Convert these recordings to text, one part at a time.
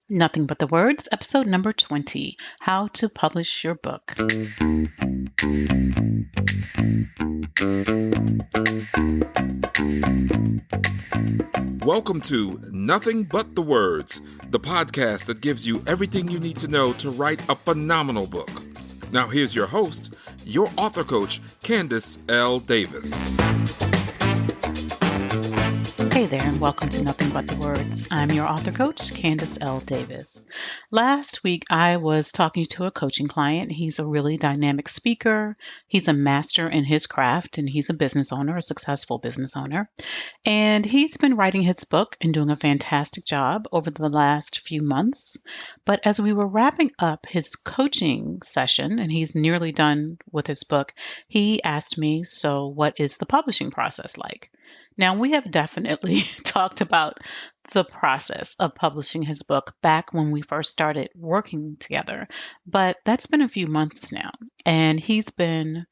Nothing But the Words, episode number 20, How to Publish Your Book. Welcome to Nothing But the Words, the podcast that gives you everything you need to know to write a phenomenal book. Now here's your host, your author coach, Candace L. Davis. Hey there, and welcome to Nothing But the Words. I'm your author coach, Candace L. Davis. Last week, I was talking to a coaching client. He's a really dynamic speaker. He's a master in his craft, and he's a business owner, a successful business owner. And he's been writing his book and doing a fantastic job over the last few months. But as we were wrapping up his coaching session, and he's nearly done with his book, he asked me, so what is the publishing process like? Now, we have definitely talked about the process of publishing his book back when we first started working together, but that's been a few months now, and he's been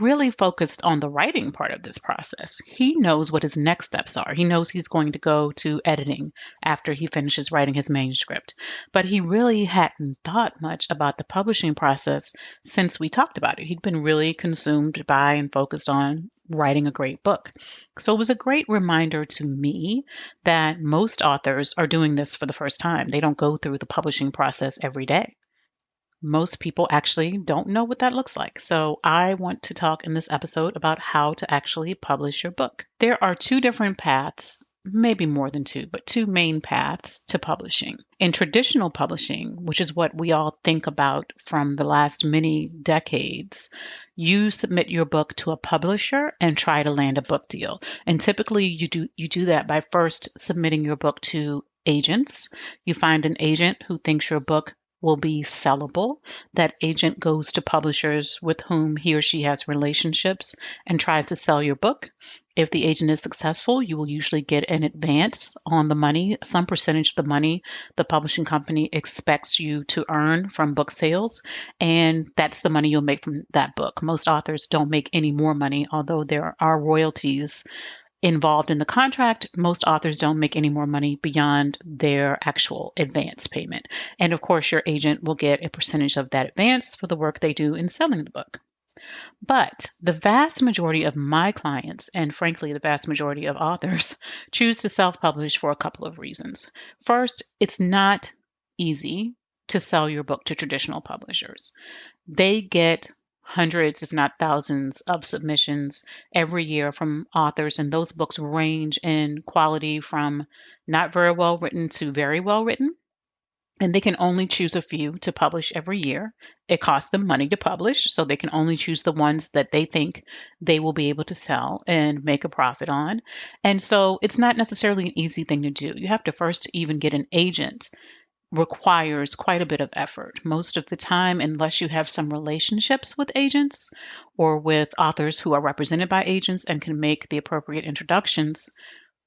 really focused on the writing part of this process. He knows what his next steps are. He knows he's going to go to editing after he finishes writing his manuscript, but he really hadn't thought much about the publishing process since we talked about it. He'd been really consumed by and focused on writing a great book. So it was a great reminder to me that most authors are doing this for the first time. They don't go through the publishing process every day. Most people actually don't know what that looks like. So I want to talk in this episode about how to actually publish your book. There are two different paths, maybe more than two, but two main paths to publishing. In traditional publishing, which is what we all think about from the last many decades, you submit your book to a publisher and try to land a book deal. And typically you do that by first submitting your book to agents. You find an agent who thinks your book will be sellable. That agent goes to publishers with whom he or she has relationships and tries to sell your book. If the agent is successful, you will usually get an advance on the money, some percentage of the money the publishing company expects you to earn from book sales, and that's the money you'll make from that book. Most authors don't make any more money, although there are royalties involved in the contract. Most authors don't make any more money beyond their actual advance payment. And of course, your agent will get a percentage of that advance for the work they do in selling the book. But the vast majority of my clients, and frankly, the vast majority of authors, choose to self-publish for a couple of reasons. First, it's not easy to sell your book to traditional publishers. They get hundreds, if not thousands, of submissions every year from authors, and those books range in quality from not very well written to very well written. And they can only choose a few to publish every year. It costs them money to publish, so they can only choose the ones that they think they will be able to sell and make a profit on. And so it's not necessarily an easy thing to do. You have to first even get an agent requires quite a bit of effort. Most of the time, unless you have some relationships with agents or with authors who are represented by agents and can make the appropriate introductions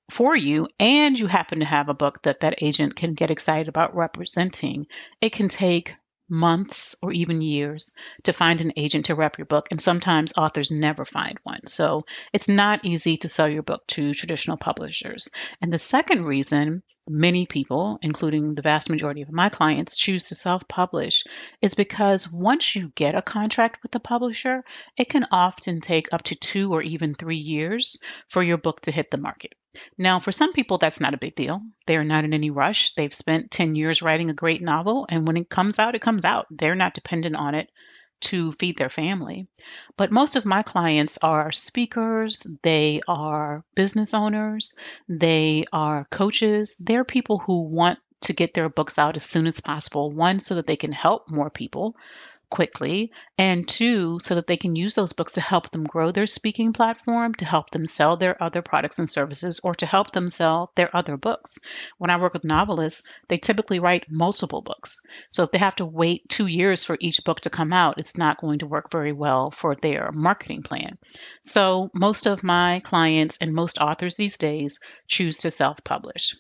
for you, and you happen to have a book that that agent can get excited about representing, it can take months or even years to find an agent to rep your book, and sometimes authors never find one. So it's not easy to sell your book to traditional publishers. And the second reason many people, including the vast majority of my clients, choose to self-publish is because once you get a contract with the publisher, it can often take up to 2 or even 3 years for your book to hit the market. Now, for some people, that's not a big deal. They're not in any rush. They've spent 10 years writing a great novel, and when it comes out, it comes out. They're not dependent on it to feed their family. But most of my clients are speakers, they are business owners, they are coaches. They're people who want to get their books out as soon as possible. One, so that they can help more people quickly, and two, so that they can use those books to help them grow their speaking platform, to help them sell their other products and services, or to help them sell their other books. When I work with novelists, they typically write multiple books. So if they have to wait 2 years for each book to come out, it's not going to work very well for their marketing plan. So most of my clients and most authors these days choose to self-publish.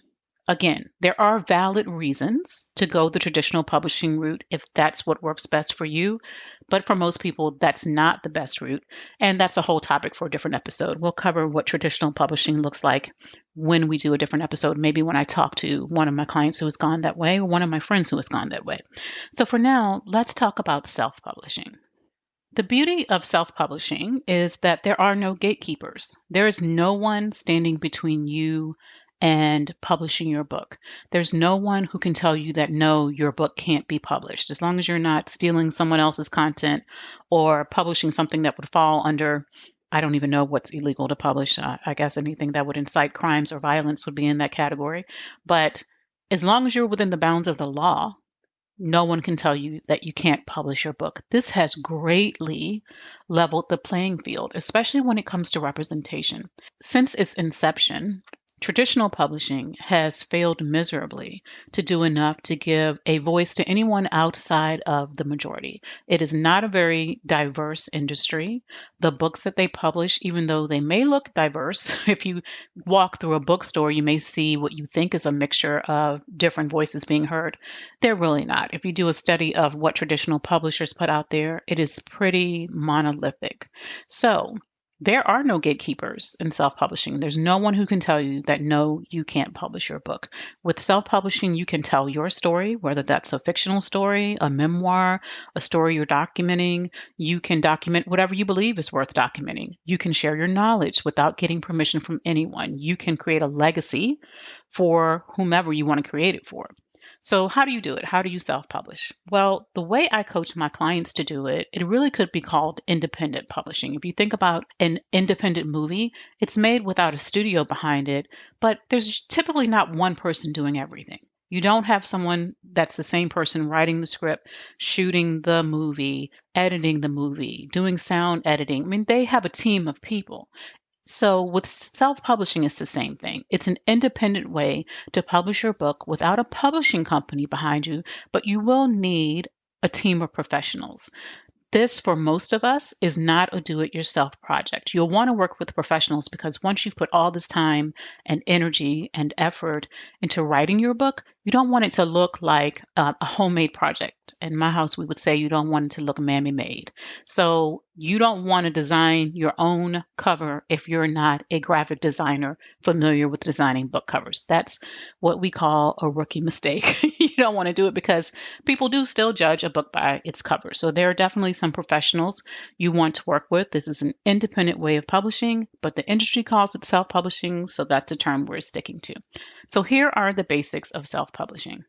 Again, there are valid reasons to go the traditional publishing route if that's what works best for you. But for most people, that's not the best route. And that's a whole topic for a different episode. We'll cover what traditional publishing looks like when we do a different episode, maybe when I talk to one of my clients who has gone that way or one of my friends who has gone that way. So for now, let's talk about self-publishing. The beauty of self publishing is that there are no gatekeepers. There is no one standing between you and publishing your book. There's no one who can tell you that no, your book can't be published. As long as you're not stealing someone else's content or publishing something that would fall under, I don't even know what's illegal to publish. I guess anything that would incite crimes or violence would be in that category. But as long as you're within the bounds of the law, no one can tell you that you can't publish your book. This has greatly leveled the playing field, especially when it comes to representation. Since its inception, traditional publishing has failed miserably to do enough to give a voice to anyone outside of the majority. It is not a very diverse industry. The books that they publish, even though they may look diverse, if you walk through a bookstore, you may see what you think is a mixture of different voices being heard. They're really not. If you do a study of what traditional publishers put out there, it is pretty monolithic. So, there are no gatekeepers in self publishing. There's no one who can tell you that no, you can't publish your book. With self publishing, you can tell your story, whether that's a fictional story, a memoir, a story you're documenting. You can document whatever you believe is worth documenting. You can share your knowledge without getting permission from anyone. You can create a legacy for whomever you want to create it for. So, how do you do it? How do you self publish? Well, the way I coach my clients to do it, it really could be called independent publishing. If you think about an independent movie, it's made without a studio behind it, but there's typically not one person doing everything. You don't have someone that's the same person writing the script, shooting the movie, editing the movie, doing sound editing. I mean, they have a team of people. So, with self publishing, it's the same thing. It's an independent way to publish your book without a publishing company behind you, but you will need a team of professionals. This, for most of us, is not a do it yourself project. You'll want to work with professionals because once you've put all this time and energy and effort into writing your book, you don't want it to look like a homemade project. In my house, we would say you don't want it to look mammy made. So you don't want to design your own cover if you're not a graphic designer familiar with designing book covers. That's what we call a rookie mistake. You don't want to do it because people do still judge a book by its cover. So there are definitely some professionals you want to work with. This is an independent way of publishing, but the industry calls it self-publishing, so that's the term we're sticking to. So here are the basics of self-publishing.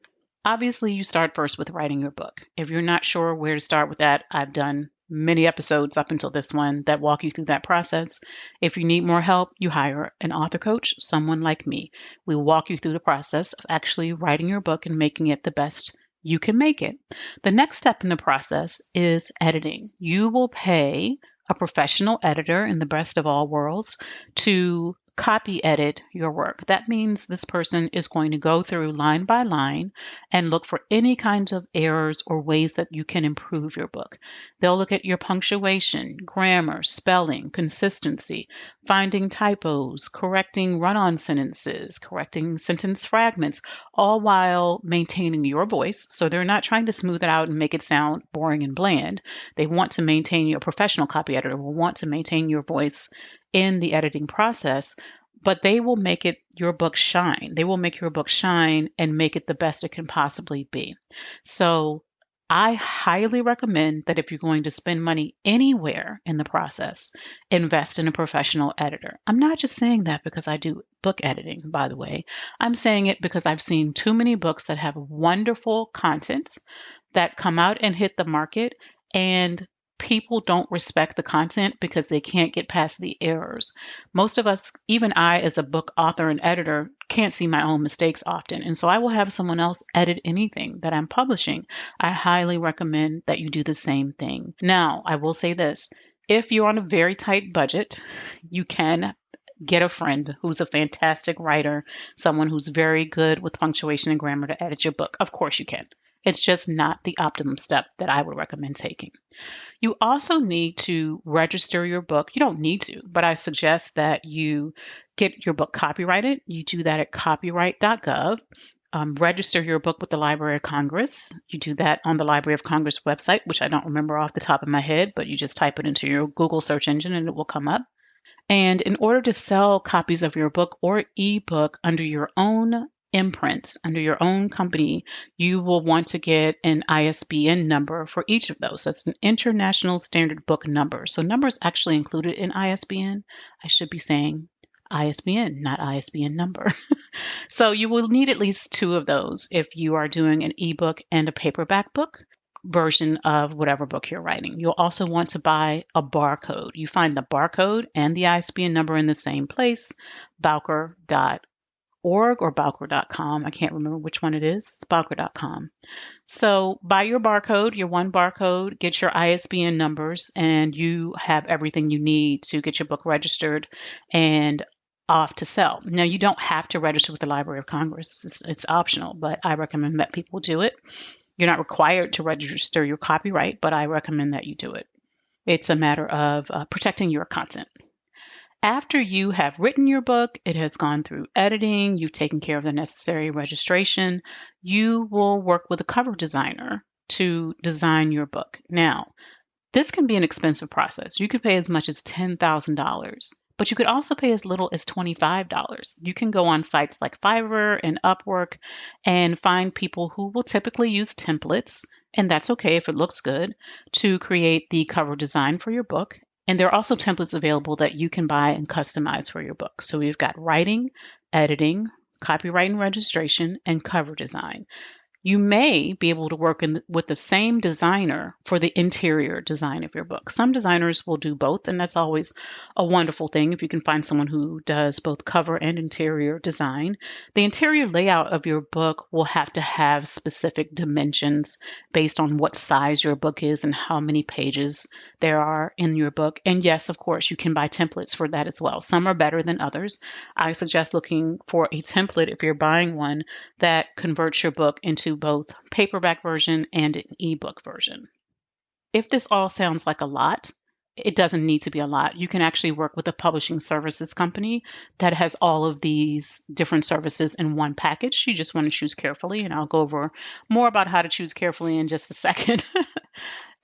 Obviously, you start first with writing your book. If you're not sure where to start with that, I've done many episodes up until this one that walk you through that process. If you need more help, you hire an author coach, someone like me. We walk you through the process of actually writing your book and making it the best you can make it. The next step in the process is editing. You will pay a professional editor in the best of all worlds to copy edit your work. That means this person is going to go through line by line and look for any kinds of errors or ways that you can improve your book. They'll look at your punctuation, grammar, spelling, consistency, finding typos, correcting run-on sentences, correcting sentence fragments, all while maintaining your voice. So they're not trying to smooth it out and make it sound boring and bland. They want to maintain, your professional copy editor will want to maintain your voice in the editing process, but they will make it your book shine. They will make your book shine and make it the best it can possibly be. So I highly recommend that if you're going to spend money anywhere in the process, invest in a professional editor. I'm not just saying that because I do book editing, by the way. I'm saying it because I've seen too many books that have wonderful content that come out and hit the market, and people don't respect the content because they can't get past the errors. Most of us, even I as a book author and editor, can't see my own mistakes often. And so I will have someone else edit anything that I'm publishing. I highly recommend that you do the same thing. Now, I will say this. If you're on a very tight budget, you can get a friend who's a fantastic writer, someone who's very good with punctuation and grammar to edit your book. Of course you can. It's just not the optimum step that I would recommend taking. You also need to register your book. You don't need to, but I suggest that you get your book copyrighted. You do that at copyright.gov. Register your book with the Library of Congress. You do that on the Library of Congress website, which I don't remember off the top of my head, but you just type it into your Google search engine and it will come up. And in order to sell copies of your book or ebook under your own imprint, under your own company, you will want to get an ISBN number for each of those. That's an International Standard Book number. So number is actually included in ISBN. I should be saying ISBN, not ISBN number. So you will need at least two of those if you are doing an ebook and a paperback book version of whatever book you're writing. You'll also want to buy a barcode. You find the barcode and the ISBN number in the same place, bowker.org or bowker.com. I can't remember which one it is. It's bowker.com. So buy your barcode, your one barcode, get your ISBN numbers, and you have everything you need to get your book registered and off to sell. Now, you don't have to register with the Library of Congress. It's optional, but I recommend that people do it. You're not required to register your copyright, but I recommend that you do it. It's a matter of protecting your content. After you have written your book, it has gone through editing, you've taken care of the necessary registration, you will work with a cover designer to design your book. Now, this can be an expensive process. You could pay as much as $10,000, but you could also pay as little as $25. You can go on sites like Fiverr and Upwork and find people who will typically use templates, and that's okay if it looks good, to create the cover design for your book. And there are also templates available that you can buy and customize for your book. So we've got writing, editing, copyright and registration, and cover design. You may be able to work with the same designer for the interior design of your book. Some designers will do both, and that's always a wonderful thing if you can find someone who does both cover and interior design. The interior layout of your book will have to have specific dimensions based on what size your book is and how many pages there are in your book. And yes, of course, you can buy templates for that as well. Some are better than others. I suggest looking for a template if you're buying one that converts your book into both paperback version and an ebook version. If this all sounds like a lot, it doesn't need to be a lot. You can actually work with a publishing services company that has all of these different services in one package. You just want to choose carefully, and I'll go over more about how to choose carefully in just a second.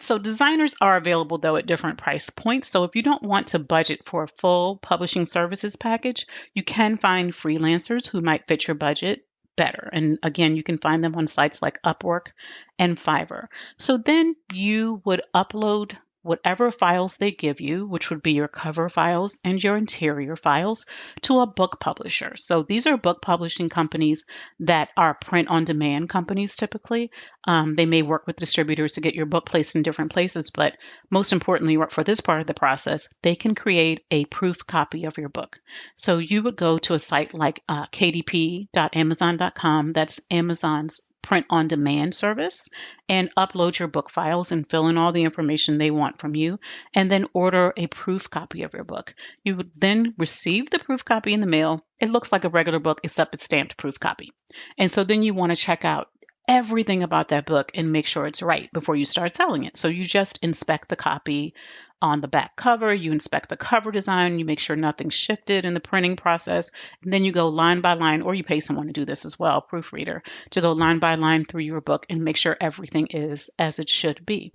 So designers are available, though, at different price points. So if you don't want to budget for a full publishing services package, you can find freelancers who might fit your budget better. And again, you can find them on sites like Upwork and Fiverr. So then you would upload whatever files they give you, which would be your cover files and your interior files, to a book publisher. So these are book publishing companies that are print on demand companies typically. They may work with distributors to get your book placed in different places, but most importantly, for this part of the process, they can create a proof copy of your book. So you would go to a site like kdp.amazon.com, that's Amazon's print on demand service, and upload your book files and fill in all the information they want from you, and then order a proof copy of your book. You would then receive the proof copy in the mail. It looks like a regular book, except it's stamped proof copy. And so then you want to check out everything about that book and make sure it's right before you start selling it. So you just inspect the copy on the back cover, you inspect the cover design, you make sure nothing's shifted in the printing process, and then you go line by line, or you pay someone to do this as well, a proofreader, to go line by line through your book and make sure everything is as it should be.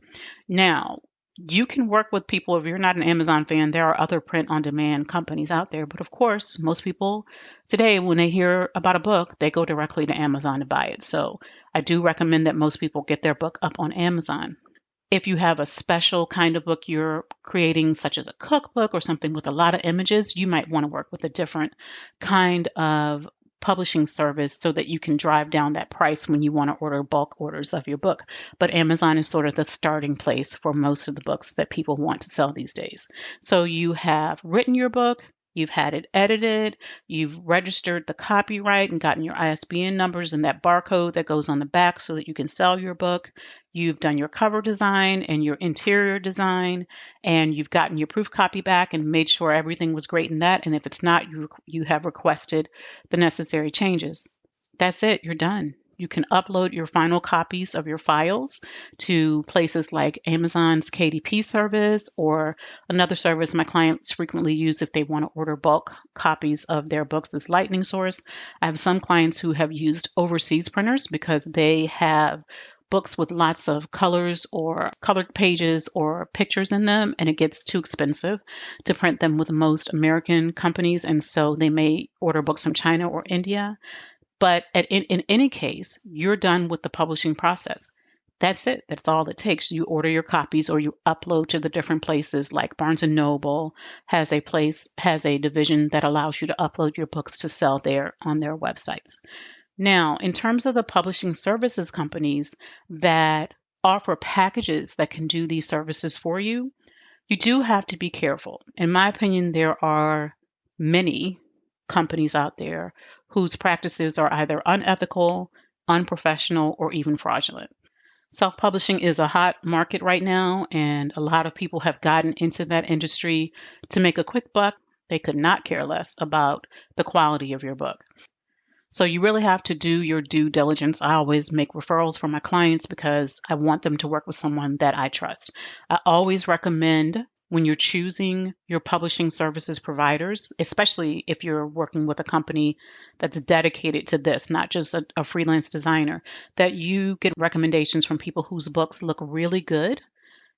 Now, you can work with people. If you're not an Amazon fan, there are other print on demand companies out there. But of course, most people today, when they hear about a book, they go directly to Amazon to buy it. So I do recommend that most people get their book up on Amazon. If you have a special kind of book you're creating, such as a cookbook or something with a lot of images, you might want to work with a different kind of publishing service so that you can drive down that price when you want to order bulk orders of your book. But Amazon is sort of the starting place for most of the books that people want to sell these days. So you have written your book, you've had it edited, you've registered the copyright and gotten your ISBN numbers and that barcode that goes on the back so that you can sell your book. You've done your cover design and your interior design, and you've gotten your proof copy back and made sure everything was great in that. And if it's not, you have requested the necessary changes. That's it. You're done. You can upload your final copies of your files to places like Amazon's KDP service or another service my clients frequently use if they want to order bulk copies of their books, is Lightning Source. I have some clients who have used overseas printers because they have books with lots of colors or colored pages or pictures in them, and it gets too expensive to print them with most American companies, and so they may order books from China or India. But in any case, you're done with the publishing process. That's it. That's all it takes. You order your copies or you upload to the different places like Barnes and Noble has a division that allows you to upload your books to sell there on their websites. Now, in terms of the publishing services companies that offer packages that can do these services for you, you do have to be careful. In my opinion, there are many companies out there whose practices are either unethical, unprofessional, or even fraudulent. Self publishing is a hot market right now, and a lot of people have gotten into that industry to make a quick buck. They could not care less about the quality of your book. So you really have to do your due diligence. I always make referrals for my clients because I want them to work with someone that I trust. I always recommend when you're choosing your publishing services providers, especially if you're working with a company that's dedicated to this, not just a freelance designer, that you get recommendations from people whose books look really good,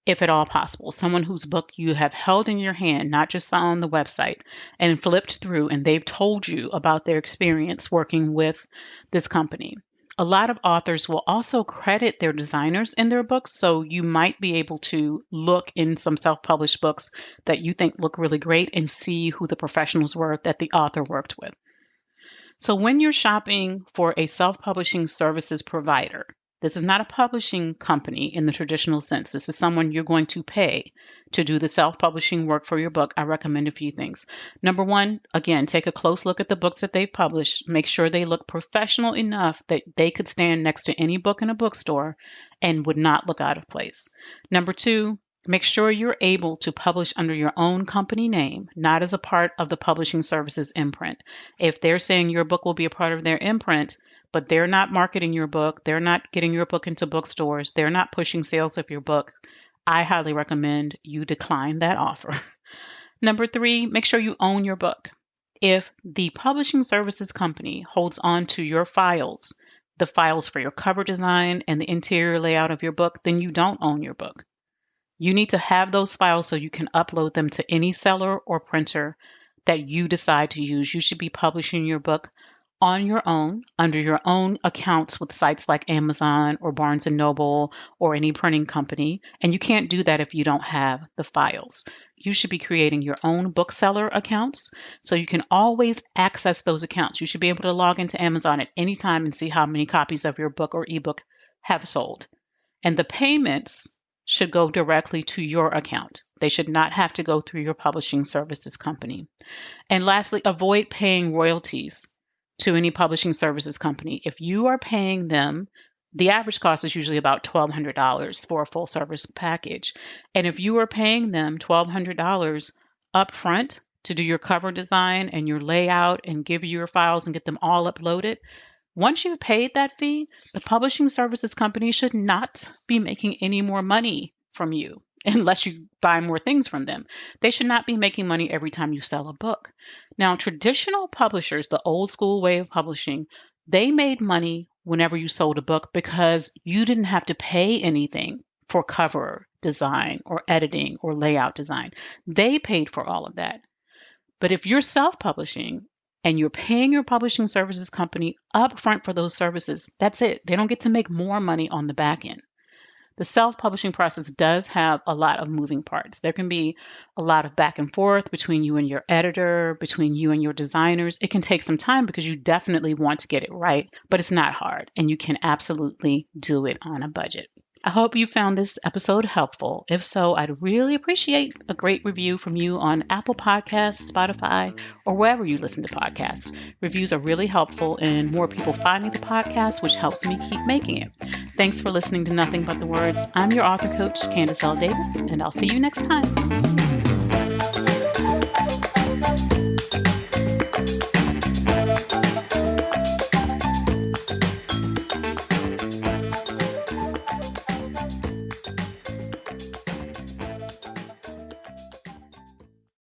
if at all possible. Someone whose book you have held in your hand, not just on the website, and flipped through, and they've told you about their experience working with this company. A lot of authors will also credit their designers in their books, so you might be able to look in some self-published books that you think look really great and see who the professionals were that the author worked with. So when you're shopping for a self-publishing services provider, this is not a publishing company in the traditional sense. This is someone you're going to pay to do the self-publishing work for your book. I recommend a few things. Number one, again, take a close look at the books that they've published. Make sure they look professional enough that they could stand next to any book in a bookstore and would not look out of place. Number two, make sure you're able to publish under your own company name, not as a part of the publishing services imprint. If they're saying your book will be a part of their imprint, but they're not marketing your book, they're not getting your book into bookstores, they're not pushing sales of your book, I highly recommend you decline that offer. Number three, make sure you own your book. If the publishing services company holds on to your files, the files for your cover design and the interior layout of your book, then you don't own your book. You need to have those files so you can upload them to any seller or printer that you decide to use. You should be publishing your book on your own, under your own accounts with sites like Amazon or Barnes and Noble or any printing company. And you can't do that if you don't have the files. You should be creating your own bookseller accounts so you can always access those accounts. You should be able to log into Amazon at any time and see how many copies of your book or ebook have sold. And the payments should go directly to your account. They should not have to go through your publishing services company. And lastly, avoid paying royalties to any publishing services company. If you are paying them, the average cost is usually about $1,200 for a full service package. And if you are paying them $1,200 upfront to do your cover design and your layout and give you your files and get them all uploaded, once you've paid that fee, the publishing services company should not be making any more money from you unless you buy more things from them. They should not be making money every time you sell a book. Now, traditional publishers, the old school way of publishing, they made money whenever you sold a book because you didn't have to pay anything for cover design or editing or layout design. They paid for all of that. But if you're self-publishing and you're paying your publishing services company upfront for those services, that's it. They don't get to make more money on the back end. The self-publishing process does have a lot of moving parts. There can be a lot of back and forth between you and your editor, between you and your designers. It can take some time because you definitely want to get it right, but it's not hard, and you can absolutely do it on a budget. I hope you found this episode helpful. If so, I'd really appreciate a great review from you on Apple Podcasts, Spotify, or wherever you listen to podcasts. Reviews are really helpful in more people finding the podcast, which helps me keep making it. Thanks for listening to Nothing But the Words. I'm your author coach, Candace L. Davis, and I'll see you next time.